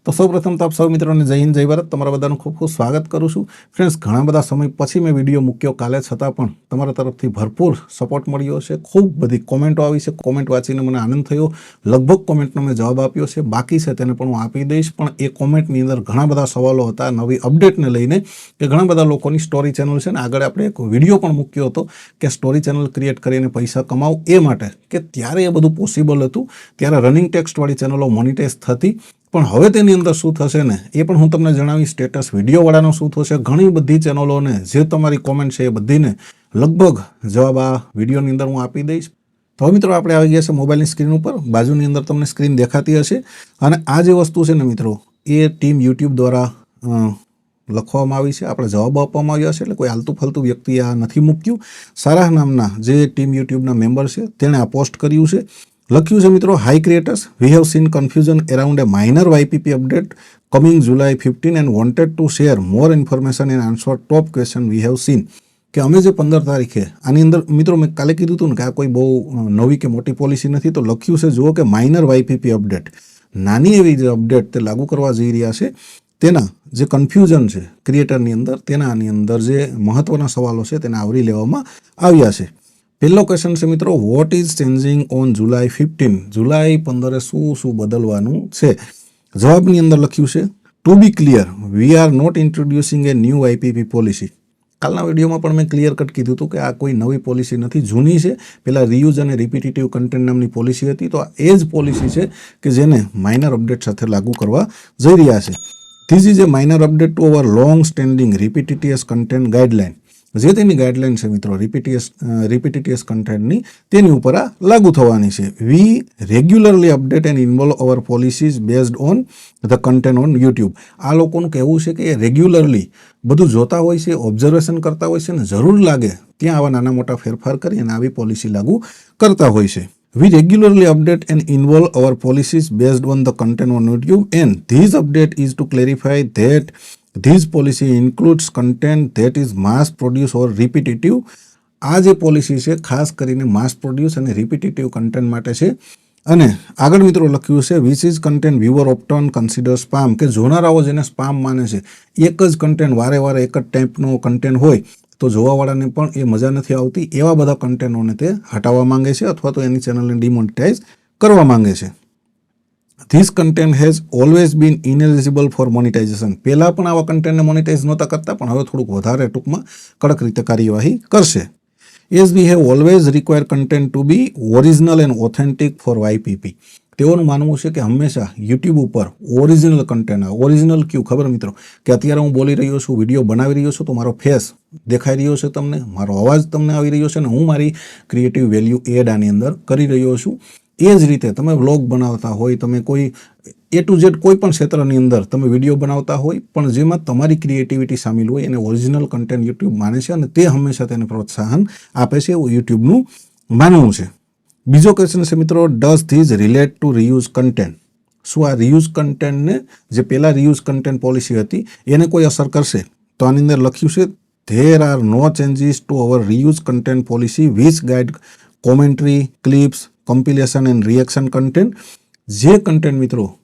तो सौ प्रथम तो आप सौ मित्रों ने जय हिंद जय भारत तमारा बधाનું खूब खूब स्वागत करूँ छूँ। फ्रेंड्स घણા બધા સમય પછી મેં વિડીયો મૂક્યો કાલે, છતાં પણ તમારા તરફથી ભરપૂર સપોર્ટ મળ્યો છે, ખૂબ બધી કોમેન્ટો આવી છે, કોમેન્ટ વાંચીને મને આનંદ થયો, લગભગ કોમેન્ટનો મેં જવાબ આપ્યો છે, બાકી છે તેને પણ હું આપી દઈશ। પણ એ કોમેન્ટની અંદર ઘણા બધા સવાલો હતા નવી અપડેટને લઈને કે ઘણા બધા લોકોની સ્ટોરી ચેનલ છે ને આગળ આપણે એક વિડીયો પણ મૂક્યો હતો કે સ્ટોરી ચેનલ ક્રિએટ કરીને પૈસા કમાવો એ માટે કે ત્યારે એ બધું પોસિબલ હતું, ત્યારે રનિંગ ટેક્સ્ટવાળી ચેનલો મોનિટાઇઝ થતી, પણ હવે તેની અંદર શું થશે ને એ પણ હું તમને જણાવી, સ્ટેટસ વિડીયોવાળાનો શું થશે, ઘણી બધી ચેનલોને જે તમારી કોમેન્ટ છે એ બધીને લગભગ જવાબ આ વિડીયોની અંદર હું આપી દઈશ। તો હવે મિત્રો આપણે આવી ગયા છે મોબાઈલની સ્ક્રીન ઉપર, બાજુની અંદર તમને સ્ક્રીન દેખાતી હશે અને આ જે વસ્તુ છે ને મિત્રો એ ટીમ યુટ્યુબ દ્વારા લખવામાં આવી છે, આપણે જવાબ આપવામાં આવ્યા છે, એટલે કોઈ આલતું ફાલતું વ્યક્તિએ આ નથી મૂક્યું। સારાહ નામના જે ટીમ યુટ્યુબના મેમ્બર છે તેણે આ પોસ્ટ કર્યું છે, લખ્યું છે મિત્રો, high creators, we have seen confusion around A minor YPP update coming July 15 and wanted to share more information and answer top question we have seen. કે અમે જે 15 તારીખે આની અંદર મિત્રો મેં કાલે કીધું હતું ને કે આ કોઈ બહુ નવી કે મોટી પોલિસી નથી, તો લખ્યું છે જુઓ કે માઇનર YPP અપડેટ, નાની એવી જે અપડેટ તે લાગુ કરવા જઈ રહ્યા છે, તેના જે કન્ફ્યુઝન છે ક્રિએટરની અંદર તેના આની અંદર જે મહત્વના સવાલો છે તેને આવરી લેવામાં આવ્યા છે। પહેલો ક્વેશ્ચન છે મિત્રો, what is changing on July 15? જુલાઈ 15 શું બદલવાનું છે? જવાબની અંદર લખ્યું છે, to be clear we are not introducing a new YPP policy. કાલના વિડીયોમાં પણ મેં ક્લિયર કટ કીધું હતું કે આ કોઈ નવી પોલિસી નથી, જૂની છે, પહેલાં રિયુઝ અને રિપીટેટિવ કન્ટેન્ટ નામની પોલિસી હતી, તો આ એ જ પોલિસી છે કે જેને માઇનર અપડેટ સાથે લાગુ કરવા જઈ રહ્યા છે। This is a minor update to our long standing repetitious content guideline, જે તેની ગાઈડલાઇન છે મિત્રો રિપીટેટિયસ કન્ટેન્ટની, તેની ઉપર આ લાગુ થવાની છે। We regularly update and involve our policies based on the content on YouTube. આ લોકોનું કહેવું છે કે એ રેગ્યુલરલી બધું જોતા હોય છે, ઓબ્ઝર્વેશન કરતા હોય છે ને જરૂર લાગે ત્યાં આવા નાના મોટા ફેરફાર કરી અને આવી પોલિસી લાગુ કરતા હોય છે। We regularly update and involve our policies based on the content on YouTube, and this update is to clarify that this policy includes content that is mass produced or repetitive। આ જે policy છે ખાસ કરીને માસ produce અને repetitive content માટે છે। અને આગળ મિત્રો લખ્યું છે, which is content viewer ઓપ્ટન consider spam, કે જોનારાઓ જેને સ્પામ માને છે, એક જ કન્ટેન્ટ વારે વારે એક જ ટાઈપનો કન્ટેન્ટ હોય તો જોવાવાળાને પણ એ મજા નથી આવતી, એવા બધા કન્ટેન્ટોને તે હટાવવા માંગે છે અથવા તો એની ચેનલને ડિમોનેટાઇઝ કરવા માંગે છે। This content has always been ineligible for monetization, પહેલાં પણ આવા કન્ટેન્ટને મોનિટાઇઝ નહોતા કરતા, પણ હવે થોડુંક વધારે ટૂંકમાં કડક રીતે કાર્યવાહી કરશે। As we have always require content to be original and authentic for YPP। તેઓનું માનવું છે કે હંમેશા યુટ્યુબ ઉપર ઓરિજિનલ કન્ટેન્ટ આવે। ઓરિજિનલ ક્યું ખબર મિત્રો, કે અત્યારે હું બોલી રહ્યો છું, વિડીયો બનાવી રહ્યો છું, તો મારો ફેસ દેખાઈ રહ્યો છે તમને, મારો અવાજ તમને આવી રહ્યો છે ને હું મારી ક્રિએટિવ વેલ્યુ એડ આની અંદર કરી રહ્યો છું। એ જ રીતે તમે વ્લોગ બનાવતા હોય, તમે કોઈ A to Z કોઈ પણ ક્ષેત્રની અંદર તમે વિડીયો બનાવતા હોય પણ જેમાં તમારી ક્રિએટિવિટી સામેલ હોય એને ઓરિજિનલ કન્ટેન્ટ યુટ્યુબ માને છે અને તે હંમેશા તેને પ્રોત્સાહન આપે છે, એવું યુટ્યુબનું માનવું છે। બીજો ક્વેશ્ચન છે મિત્રો, does these relate to reuse content? શું આ રિયુઝ કન્ટેન્ટને, જે પહેલાં રિયુઝ કન્ટેન્ટ પોલિસી હતી એને કોઈ અસર કરશે? તો આની અંદર લખ્યું છે, there are no changes to our reuse content policy which guide commentary, clips, compilation and reaction content. જે કન્ટેન્ટ મિત્રો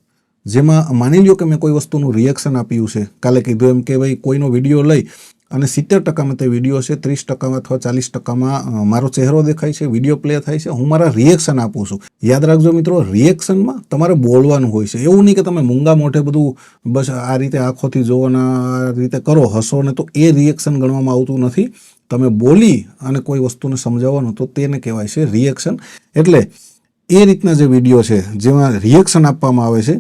જેમાં માની લ્યો કે મેં કોઈ વસ્તુનું રિએક્શન આપ્યું છે, કાલે કીધું એમ કે ભાઈ કોઈનો વિડીયો લઈ અને 70% તે વિડીયો છે, 30% અથવા 40% મારો ચહેરો દેખાય છે, વિડીયો પ્લે થાય છે, હું મારા રિએક્શન આપું છું। યાદ રાખજો મિત્રો, રિએક્શનમાં તમારે બોલવાનું હોય છે, એવું નહીં કે તમે મૂંગા મોઢે બધું બસ આ રીતે આંખોથી જોવો ને આ રીતે કરો, હસો ને, તો એ રિએક્શન ગણવામાં આવતું નથી। તમે બોલી અને કોઈ વસ્તુને સમજાવવાનું તો તેને કહેવાય છે રિએક્શન। એટલે એ રીતના જે વિડીયો છે જેમાં રિએક્શન આપવામાં આવે છે,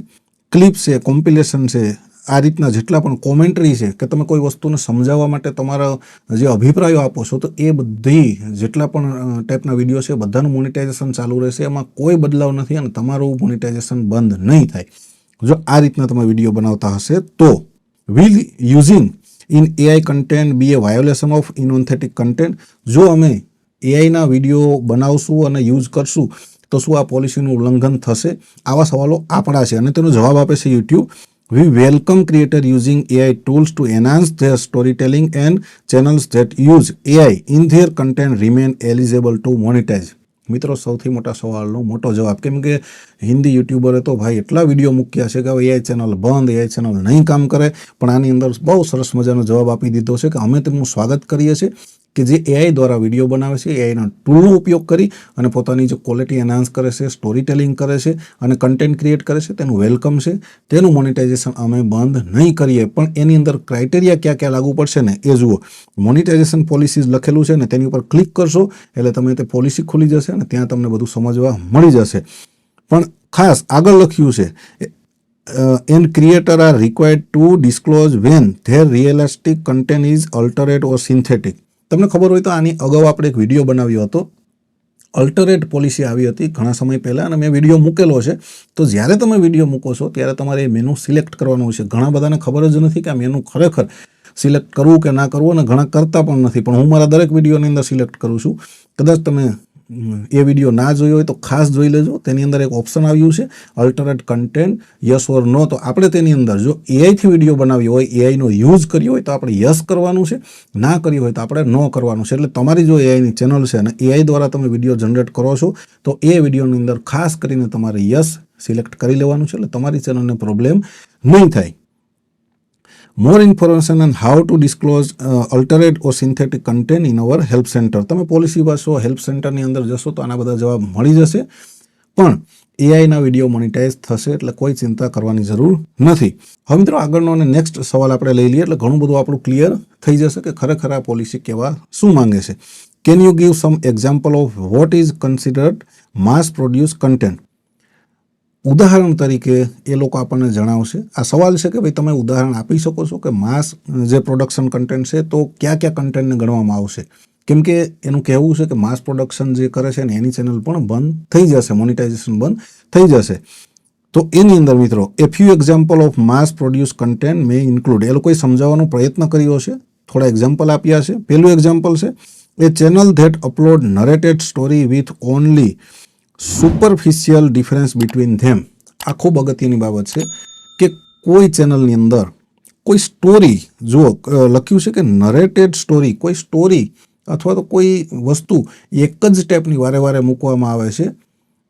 ક્લિપ્સ છે, કોમ્પિલેશન છે, આ રીતના જેટલા પણ કોમેન્ટ્રી છે કે તમે કોઈ વસ્તુને સમજાવવા માટે તમારા જે અભિપ્રાયો આપો છો, તો એ બધી જેટલા પણ ટાઈપના વિડીયો છે બધાનું મોનિટાઇઝેશન ચાલુ રહેશે, એમાં કોઈ બદલાવ નથી અને તમારું મોનિટાઇઝેશન બંધ નહીં થાય જો આ રીતના તમે વિડીયો બનાવતા હશે તો। Will using in AI content be a violation of inauthentic content? જો અમે AIના વિડીયો બનાવશું અને યુઝ કરશું તો શું આ પોલિસીનું ઉલ્લંઘન થશે? આવા સવાલો આપણા છે અને તેનો જવાબ આપે છે YouTube, We welcome creators using AI tools to enhance their storytelling, and channels that use AI in their content remain eligible to monetize. મિત્રો સૌથી મોટા સવાલનો મોટો જવાબ, કેમ કે હિન્દી યુટ્યુબરે તો ભાઈ એટલા વિડીયો મૂક્યા છે કે હવે એઆઈ ચેનલ બંધ, એઆઈ ચેનલ નહીં કામ કરે, પણ આની અંદર બહુ સરસ મજાનો જવાબ આપી દીધો છે કે અમે તેમનું સ્વાગત કરીએ છીએ કે જે એઆઈ દ્વારા વિડીયો બનાવે છે, એઆઈના ટૂલનો ઉપયોગ કરી અને પોતાની જે ક્વોલિટી એનહાન્સ કરે છે, સ્ટોરી ટેલિંગ કરે છે અને કન્ટેન્ટ ક્રિએટ કરે છે, તેનું વેલકમ છે. તેનું મોનિટાઇઝેશન અમે બંધ નહીં કરીએ, પણ એની અંદર ક્રાઇટેરિયા ક્યાં ક્યાં લાગુ પડશે ને એ જુઓ. મોનિટાઇઝેશન પોલિસીઝ લખેલું છે ને તેની ઉપર ક્લિક કરશો એટલે તમે તે પોલિસી ખુલી જશે અને ત્યાં તમને બધું સમજવા મળી જશે. પણ ખાસ આગળ લખ્યું છે and creator are required to disclose when their realistic content is altered or synthetic. તમને ખબર હોય તો આની અગાઉ આપણે એક વિડીયો બનાવ્યો હતો, અલ્ટરેટ પોલિસી આવી હતી ઘણા સમય પહેલાં, અને મેં વિડીયો મૂકેલો છે. તો જ્યારે તમે વિડીયો મૂકો છો ત્યારે તમારે એ મેનુ સિલેક્ટ કરવાનું છે. ઘણા બધાને ખબર જ નથી કે આ મેનુ ખરેખર સિલેક્ટ કરવું કે ના કરવું, અને ઘણા કરતા પણ નથી, પણ હું મારા દરેક વિડીયોની અંદર સિલેક્ટ કરું છું. કદાચ તમે એ વિડીયો ના જોયો હોય તો ખાસ જોઈ લેજો. તેની અંદર એક ઓપ્શન આવ્યું છે અલ્ટરેટ કન્ટેન્ટ, યસ ઓર નો. તો આપણે તેની અંદર જો એઆઈથી વિડીયો બનાવ્યો હોય, એઆઈનો યુઝ કર્યો હોય તો આપણે યસ કરવાનું છે, ના કર્યો હોય તો આપણે નો કરવાનું છે. એટલે તમારી જો એઆઈની ચેનલ છે અને એઆઈ દ્વારા તમે વિડીયો જનરેટ કરો છો તો એ વિડીયોની અંદર ખાસ કરીને તમારે યસ સિલેક્ટ કરી લેવાનું છે, એટલે તમારી ચેનલને પ્રોબ્લેમ નહીં થાય. More information on how to disclose altered or synthetic content in our help center. તમે પોલિસી વાંચો, હેલ્પ સેન્ટરની અંદર જશો તો આના બધા જવાબ મળી જશે. પણ એઆઈના વિડીયો મોનિટાઇઝ થશે એટલે કોઈ ચિંતા કરવાની જરૂર નથી. હવે મિત્રો આગળનો અને નેક્સ્ટ સવાલ આપણે લઈ લઈએ એટલે ઘણું બધું આપણું ક્લિયર થઈ જશે કે ખરેખર આ પોલિસી કેવા શું માંગે છે. Can you give sum example of what is considered mass produce content? ઉદાહરણ તરીકે એ લોકો આપણને જણાવશે. આ સવાલ છે કે ભાઈ તમે ઉદાહરણ આપી શકો છો કે માસ જે પ્રોડક્શન કન્ટેન્ટ છે તો કયા કયા કન્ટેન્ટને ગણવામાં આવશે? કેમ કે એનું કહેવું છે કે માસ પ્રોડક્શન જે કરે છે ને એની ચેનલ પણ બંધ થઈ જશે, મોનિટાઇઝેશન બંધ થઈ જશે. તો એની અંદર મિત્રો a few example of mass produce content may include, એ લોકોએ સમજાવવાનો પ્રયત્ન કર્યો છે, થોડા એક્ઝામ્પલ આપ્યા છે. પહેલું એક્ઝામ્પલ છે a channel that upload narrated story with only superficial difference between them. આ ખૂબ અગત્યની બાબત છે કે કોઈ ચેનલની અંદર કોઈ સ્ટોરી, જુઓ લખ્યું છે કે નરેટેડ સ્ટોરી, કોઈ સ્ટોરી અથવા તો કોઈ વસ્તુ એક જ ટાઈપની વારે વારે મૂકવામાં આવે છે,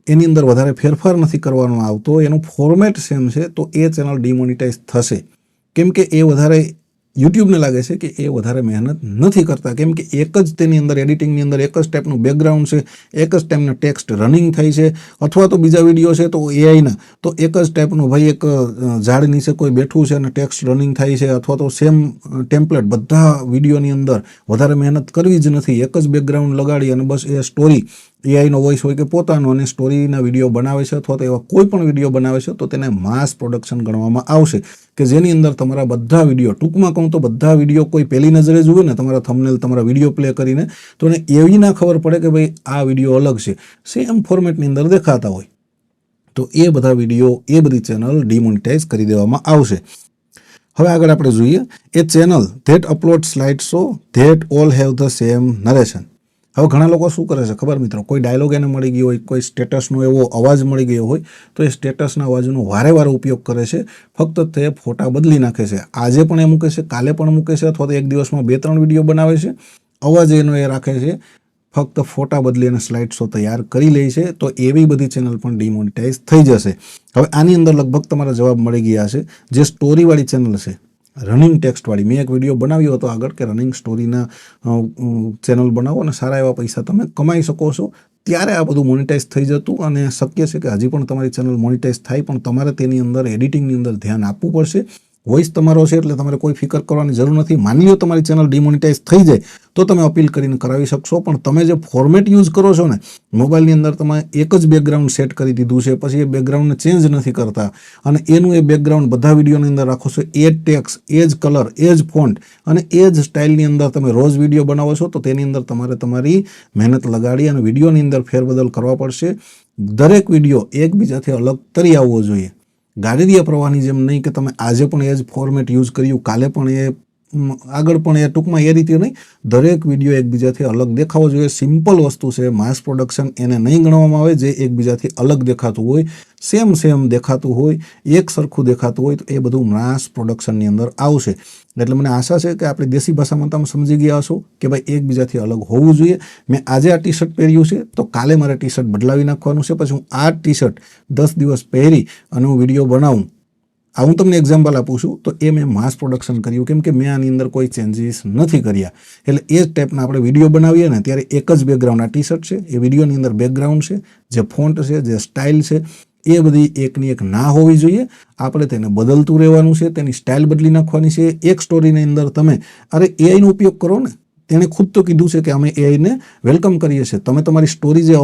એની અંદર વધારે ફેરફાર નથી કરવાનો આવતો, એનું ફોર્મેટ સેમ છે, તો એ ચેનલ ડિમોનિટાઇઝ થશે. કેમ કે એ વધારે યુટ્યુબને લાગે છે કે એ વધારે મહેનત નથી કરતા, કેમ કે એક જ તેની અંદર એડિટિંગની અંદર એક જ ટાઈપનું બેકગ્રાઉન્ડ છે, એક જ ટાઈપના ટેક્સ્ટ રનિંગ થાય છે, અથવા તો બીજા વિડીયો છે તો એઆઈના તો એક જ ટાઈપનું ભાઈ એક ઝાડ નીચે કોઈ બેઠું છે અને ટેક્સ્ટ રનિંગ થાય છે, અથવા તો સેમ ટેમ્પલેટ બધા વિડીયોની અંદર વધારે મહેનત કરવી જ નથી, એક જ બેકગ્રાઉન્ડ લગાડી અને બસ એ સ્ટોરી એઆઈનો વોઇસ હોય કે પોતાનો અને સ્ટોરીના વિડીયો બનાવે છે અથવા તો એવા કોઈ પણ વિડીયો બનાવે છે તો તેને માસ પ્રોડક્શન ગણવામાં આવશે. કે જેની અંદર તમારા બધા વિડીયો, ટૂંકમાં કહું તો બધા વિડીયો કોઈ પહેલી નજરે જુએ ને તમારા થંબનેલ, તમારા વિડીયો પ્લે કરીને, તો એને એવી ના ખબર પડે કે ભાઈ આ વિડીયો અલગ છે, સેમ ફોર્મેટની અંદર દેખાતા હોય, તો એ બધા વિડીયો, એ બધી ચેનલ ડિમોનિટાઇઝ કરી દેવામાં આવશે. હવે આગળ આપણે જોઈએ a channel that upload slide show that all have the same narration. હવે ઘણા લોકો શું કરે છે ખબર મિત્રો, કોઈ ડાયલોગ એને મળી ગયો હોય, કોઈ સ્ટેટસનો એવો અવાજ મળી ગયો હોય તો એ સ્ટેટસના અવાજનો વારે વારે ઉપયોગ કરે છે, ફક્ત તે ફોટા બદલી નાખે છે. આજે પણ એ મૂકે છે, કાલે પણ મૂકે છે, અથવા તો એક દિવસમાં 2-3 વિડીયો બનાવે છે, અવાજ એનો એ રાખે છે, ફક્ત ફોટા બદલી અને સ્લાઇડ શો તૈયાર કરી લે છે. તો એવી બધી ચેનલ પણ ડિમોનિટાઇઝ થઈ જશે. હવે આની અંદર લગભગ તમારા જવાબ મળી ગયા છે. જે સ્ટોરીવાળી ચેનલ છે, રનિંગ ટેક્સ્ટવાળી, મેં એક વિડીયો બનાવ્યો હતો આગળ કે રનિંગ સ્ટોરીના ચેનલ બનાવો અને સારા એવા પૈસા તમે કમાઈ શકો છો, ત્યારે આ બધું મોનિટાઇઝ થઈ જતું. અને શક્ય છે કે હજી પણ તમારી ચેનલ મોનિટાઇઝ થાય, પણ તમારે તેની અંદર એડિટિંગની અંદર ધ્યાન આપવું પડશે. વોઇસ તમારો છે એટલે તમારે કોઈ ફિકર કરવાની જરૂર નથી. માની લો તમારી ચેનલ ડિમોનિટાઇઝ થઈ જાય તો તમે અપીલ કરીને કરાવી શકશો, પણ તમે જે ફોર્મેટ યુઝ કરો છો ને, મોબાઈલની અંદર તમે એક જ બેકગ્રાઉન્ડ સેટ કરી દીધું છે, પછી એ બેકગ્રાઉન્ડને ચેન્જ નથી કરતા અને એનું એ બેકગ્રાઉન્ડ બધા વિડીયોની અંદર રાખો છો, એ જ ટેક્સ્ટ, એ જ કલર, એ જ ફોન્ટ અને એ જ સ્ટાઇલની અંદર તમે રોજ વિડીયો બનાવો છો, તો તેની અંદર તમારે તમારી મહેનત લગાડી અને વિડીયોની અંદર ફેરબદલ કરવા પડશે. દરેક વિડીયો એકબીજાથી અલગ તરી આવવો જોઈએ. ગાડીદીયા પ્રવાહની જેમ નહીં કે તમે આજે પણ એ જ ફોર્મેટ યુઝ કર્યું, કાલે પણ એ આગળ પણ એ ટૂંકમાં એ રીતે નહીં, દરેક વિડીયો એકબીજાથી અલગ દેખાવો જોઈએ. સિમ્પલ વસ્તુ છે, માસ પ્રોડક્શન એને નહીં ગણવામાં આવે. જે એકબીજાથી અલગ દેખાતું હોય, સેમ દેખાતું હોય, એક સરખું દેખાતું હોય, તો એ બધું માસ પ્રોડક્શનની અંદર આવશે. એટલે મને આશા છે કે આપણી દેશી ભાષામાં તમે સમજી ગયા હશો કે ભાઈ એકબીજાથી અલગ હોવું જોઈએ. મેં આજે આ ટી શર્ટ પહેર્યું છે તો કાલે મારે ટી શર્ટ બદલાવી નાખવાનું છે. પછી હું આ ટી શર્ટ 10 દિવસ પહેરી અને હું વિડીયો બનાવું, આ હું તમને એક્ઝામ્પલ આપું છું, તો એ મેં માસ પ્રોડક્શન કર્યું, કેમ કે મેં આની અંદર કોઈ ચેન્જીસ નથી કર્યા. એટલે એ જ ટાઈપના આપણે વિડીયો બનાવીએ ને ત્યારે એક જ બેકગ્રાઉન્ડ, આ ટી શર્ટ છે એ વિડીયોની અંદર બેકગ્રાઉન્ડ છે, જે ફોન્ટ છે, જે સ્ટાઇલ છે, એ બધી એકની એક ના હોવી જોઈએ. આપણે તેને બદલતું રહેવાનું છે, તેની સ્ટાઇલ બદલી નાખવાની છે. એક સ્ટોરીની અંદર તમે એઆઈનો ઉપયોગ કરો ને, તેણે ખુદ તો કીધું છે કે અમે એઆઈને વેલકમ કરીએ છીએ. તમે તમારી સ્ટોરી જે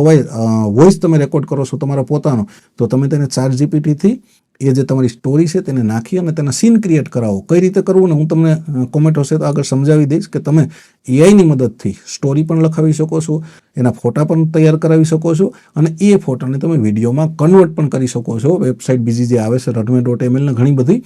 વોઇસ તમે રેકોર્ડ કરો છો તમારો પોતાનો, તો તમે તેને ChatGPTથી એ જે તમારી સ્ટોરી છે તેને નાખી અને તેના સીન ક્રિએટ કરાવો. કઈ રીતે કરવું ને હું તમને કોમેન્ટ હશે તો આગળ સમજાવી દઈશ કે તમે એઆઈની મદદથી સ્ટોરી પણ લખાવી શકો છો, એના ફોટા પણ તૈયાર કરાવી શકો છો અને એ ફોટાને તમે વિડીયોમાં કન્વર્ટ પણ કરી શકો છો. વેબસાઇટ બીજી જે આવે છે runway.ml ને ઘણી બધી,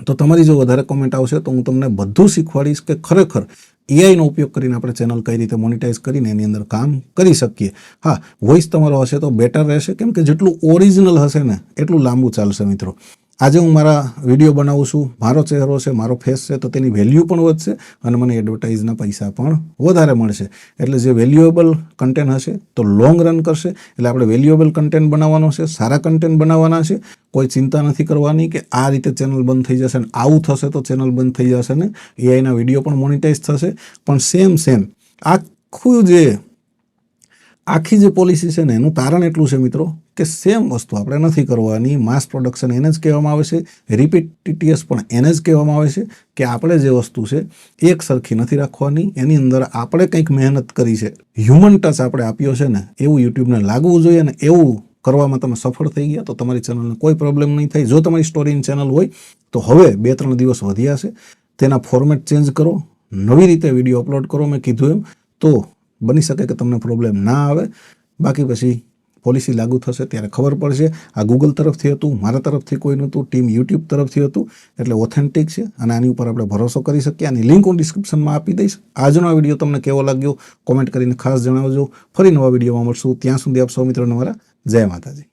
તો તમારી જો વધારે કોમેન્ટ આવશે તો હું તમને બધું શીખવાડીશ કે ખરેખર એઆઈનો ઉપયોગ કરીને આપણે ચેનલ કઈ રીતે મોનિટાઈઝ કરીને એની અંદર કામ કરી શકીએ. હા, વોઇસ તમારો હશે તો બેટર રહેશે, કેમ કે જેટલું ઓરિજિનલ હશે ને એટલું લાંબુ ચાલશે મિત્રો. આજે હું મારા વિડીયો બનાવું છું, મારો ચહેરો છે, મારો ફેસ છે, તો તેની વેલ્યુ પણ વધશે અને મને એડવર્ટાઇઝના પૈસા પણ વધારે મળશે. એટલે જે વેલ્યુએબલ કન્ટેન્ટ હશે તો લોંગ રન કરશે. એટલે આપણે વેલ્યુએબલ કન્ટેન્ટ બનાવવાનો છે, સારા કન્ટેન્ટ બનાવવાના છે. કોઈ ચિંતા નથી કરવાની કે આ રીતે ચેનલ બંધ થઈ જશે ને આવું થશે તો ચેનલ બંધ થઈ જશે ને એઆઈના વિડીયો પણ મોનિટાઈઝ થશે. પણ સેમ આખી જે પોલિસી છે ને એનું તારણ એટલું છે મિત્રો કે સેમ વસ્તુ આપણે નથી કરવાની. માસ પ્રોડક્શન એને જ કહેવામાં આવે છે, રિપીટિટિયસ પણ એને જ કહેવામાં આવે છે કે આપણે જે વસ્તુ છે એક સરખી નથી રાખવાની. એની અંદર આપણે કંઈક મહેનત કરી છે, હ્યુમન ટચ આપણે આપ્યો છે ને એવું યુટ્યુબને લાગવું જોઈએ. ને એવું કરવામાં તમે સફળ થઈ ગયા તો તમારી ચેનલને કોઈ પ્રોબ્લેમ નહીં થાય. જો તમારી સ્ટોરીની ચેનલ હોય તો હવે 2-3 દિવસ વધ્યા છે, તેના ફોર્મેટ ચેન્જ કરો, નવી રીતે વિડીયો અપલોડ કરો. મેં કીધું એમ તો બની શકે કે તમને પ્રોબ્લેમ ના આવે. બાકી પછી પોલિસી લાગુ થશે ત્યારે ખબર પડશે. આ ગૂગલ તરફથી હતું, મારા તરફથી કોઈ નહોતું, ટીમ યુટ્યુબ તરફથી હતું. એટલે ઓથેન્ટિક છે અને આની ઉપર આપણે ભરોસો કરી શકીએ. આની લિંક હું ડિસ્ક્રિપ્શનમાં આપી દઈશ. આજનો આ વિડીયો તમને કેવો લાગ્યો કોમેન્ટ કરીને ખાસ જણાવજો. ફરી નવા વિડીયોમાં મળશું. ત્યાં સુધી આપ સૌ મિત્રોને મારા જય માતાજી.